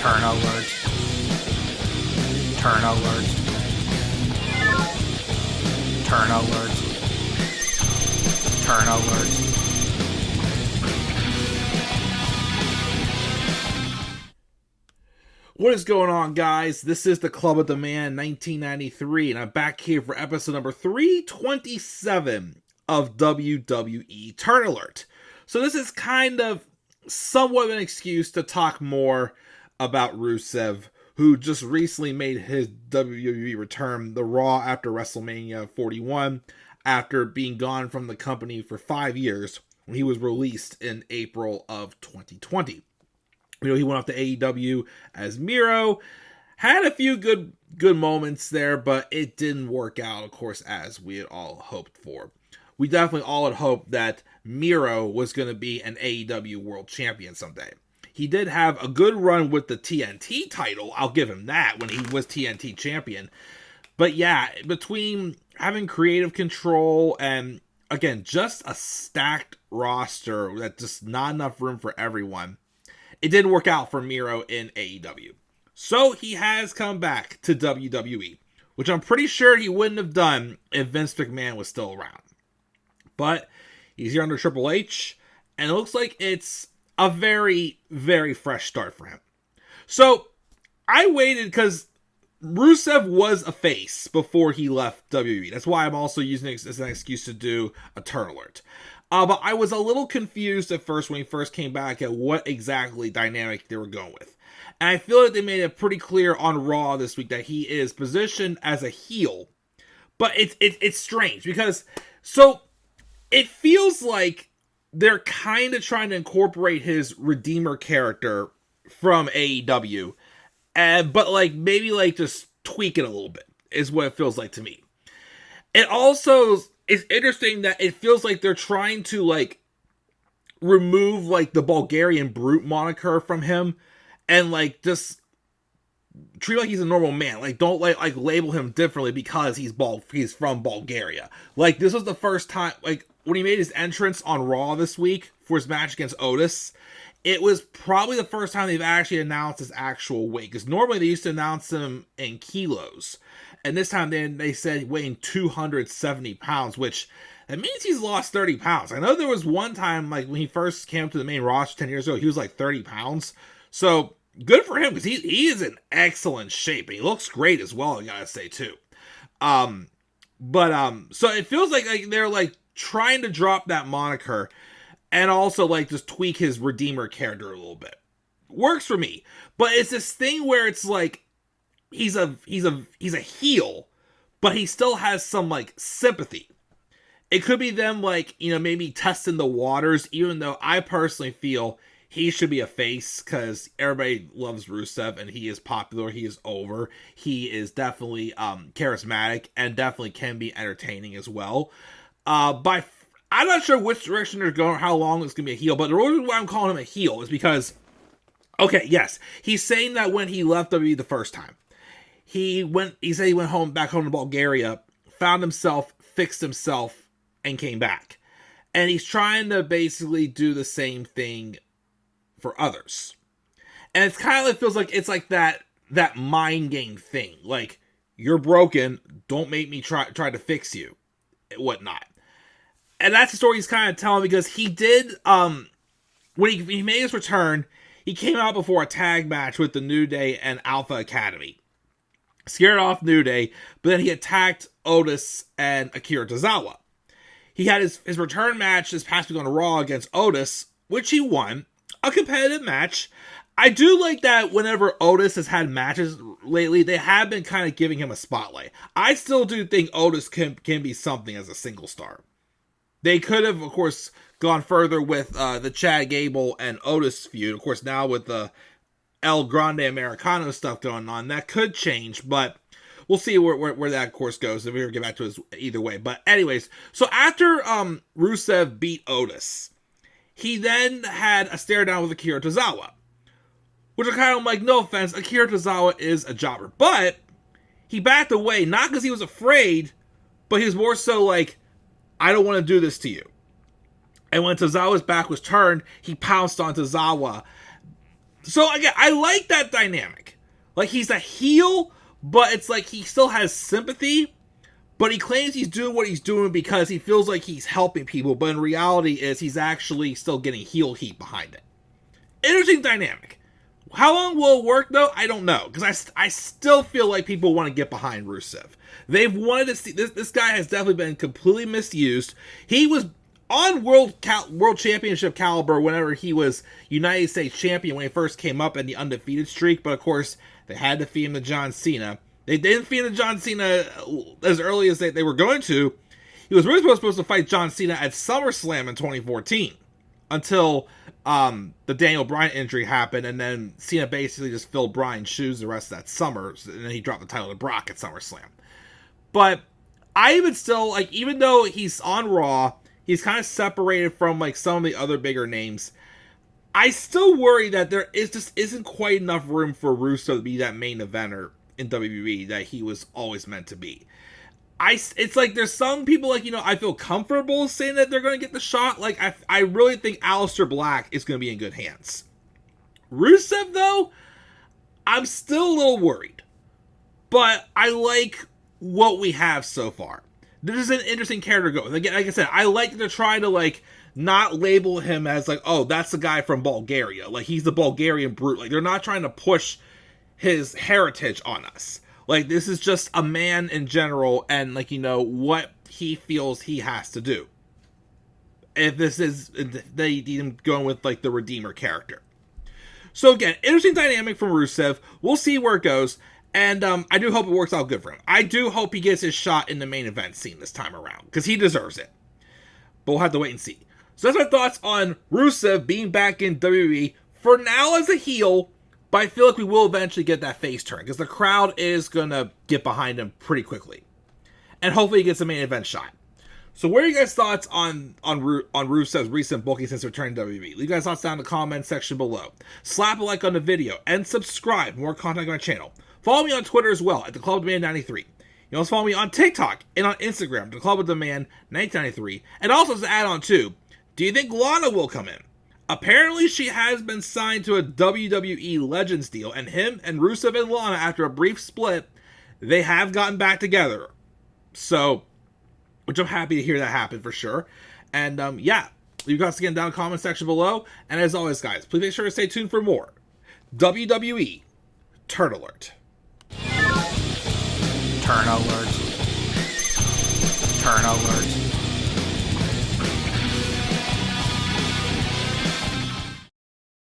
Turn Alert. Turn Alert. Turn Alert. Turn Alert. What is going on, guys? This is the Club of the Man 1993, and I'm back here for episode number 327 of WWE Turn Alert. So this is kind of somewhat of an excuse to talk more about Rusev, who just recently made his WWE return, the Raw after WrestleMania 41, after being gone from the company for 5 years when he was released in April of 2020. You know, he went off to AEW as Miro, had a few good moments there, but it didn't work out, of course, as we had all hoped for. We definitely all had hoped that Miro was going to be an AEW World Champion someday. He did have a good run with the TNT title, I'll give him that, when he was TNT Champion. But yeah, between having creative control and, again, just a stacked roster that's just not enough room for everyone, it didn't work out for Miro in AEW. So he has come back to WWE, which I'm pretty sure he wouldn't have done if Vince McMahon was still around. But he's here under Triple H, and it looks like it's a very, very fresh start for him. So I waited because Rusev was a face before he left WWE. That's why I'm also using it as an excuse to do a Turn Alert. But I was a little confused at first when he first came back at what exactly dynamic they were going with. And I feel like they made it pretty clear on Raw this week that he is positioned as a heel. But it's strange because, so it feels like they're kind of trying to incorporate his Redeemer character from AEW. But like maybe like just tweak it a little bit is what it feels like to me. It also is interesting that it feels like they're trying to like remove like the Bulgarian brute moniker from him and like just treat him like he's a normal man. Like don't like label him differently because he's from Bulgaria. Like this was the first time, like when he made his entrance on Raw this week for his match against Otis, it was probably the first time they've actually announced his actual weight. Because normally they used to announce him in kilos. And this time they said weighing 270 pounds, which that means he's lost 30 pounds. I know there was one time, like when he first came to the main roster 10 years ago, he was like 30 pounds. So good for him because he is in excellent shape. And he looks great as well, I gotta say too. So it feels like they're like trying to drop that moniker and also like just tweak his Redeemer character a little bit. Works for me. But it's this thing where it's like he's a heel, but he still has some like sympathy. It could be them like, you know, maybe testing the waters, even though I personally feel he should be a face because everybody loves Rusev and he is popular, he is over, he is definitely charismatic and definitely can be entertaining as well. I'm not sure which direction they're going, how long it's going to be a heel, but the reason why I'm calling him a heel is because, okay, yes, he's saying that when he left WWE the first time, he said he went back home to Bulgaria, found himself, fixed himself, and came back. And he's trying to basically do the same thing for others. And it's kind of like, feels like it's like that mind game thing. Like, you're broken, don't make me try to fix you, whatnot. And that's the story he's kind of telling because he did, when he made his return, he came out before a tag match with the New Day and Alpha Academy. Scared off New Day, but then he attacked Otis and Akira Tozawa. He had his return match this past week on Raw against Otis, which he won. A competitive match. I do like that whenever Otis has had matches lately, they have been kind of giving him a spotlight. I still do think Otis can be something as a single star. They could have, of course, gone further with the Chad Gable and Otis feud. Of course, now with the El Grande Americano stuff going on, that could change, but we'll see where that, of course, goes. And we're going to get back to it either way. But anyways, so after Rusev beat Otis, he then had a stare down with Akira Tozawa. Which are kind of like, no offense, Akira Tozawa is a jobber. But he backed away, not because he was afraid, but he was more so like, I don't want to do this to you. And when Tozawa's back was turned, he pounced on Tozawa So again, I like that dynamic. Like, he's a heel, but it's like he still has sympathy, but he claims he's doing what he's doing because he feels like he's helping people, but in reality is he's actually still getting heel heat behind it. Interesting dynamic. How long will it work, though? I don't know, because I still feel like people want to get behind Rusev. They've wanted to see... This guy has definitely been completely misused. He was on World Championship caliber whenever he was United States Champion when he first came up in the undefeated streak, but of course, they had to feed him to John Cena. They didn't feed him to John Cena as early as they were going to. He was really supposed to fight John Cena at SummerSlam in 2014 until the Daniel Bryan injury happened, and then Cena basically just filled Bryan's shoes the rest of that summer, and then he dropped the title to Brock at SummerSlam. But I even still, like, even though he's on Raw, he's kind of separated from, like, some of the other bigger names, I still worry that there just isn't quite enough room for Rusev to be that main eventer in WWE that he was always meant to be. It's like there's some people, like, I feel comfortable saying that they're going to get the shot. Like, I really think Aleister Black is going to be in good hands. Rusev, though, I'm still a little worried. But I like what we have so far. This is an interesting character to go with. Like I said, I like to try to, like, not label him as, like, oh, that's the guy from Bulgaria. Like, he's the Bulgarian brute. Like, they're not trying to push his heritage on us. Like, this is just a man in general and, like, what he feels he has to do. If this is, they need him going with, like, the Redeemer character. So, again, interesting dynamic from Rusev. We'll see where it goes. And I do hope it works out good for him. I do hope he gets his shot in the main event scene this time around, because he deserves it. But we'll have to wait and see. So that's my thoughts on Rusev being back in WWE. For now as a heel, but I feel like we will eventually get that face turn, because the crowd is going to get behind him pretty quickly. And hopefully he gets a main event shot. So what are you guys' thoughts on Rusev's recent booking since returning to WWE? Leave your guys' thoughts down in the comment section below. Slap a like on the video and subscribe for more content on my channel. Follow me on Twitter as well at the Club of the Man 93. You can also follow me on TikTok and on Instagram, the Club of the Man 1993. And also as an add-on too, do you think Lana will come in? Apparently, she has been signed to a WWE Legends deal, and him and Rusev and Lana, after a brief split, they have gotten back together. So, which I'm happy to hear that happen for sure. And, yeah, leave your thoughts again down in the comment section below. And as always, guys, please make sure to stay tuned for more WWE Turn Alert. Turn Alert. Turn Alert.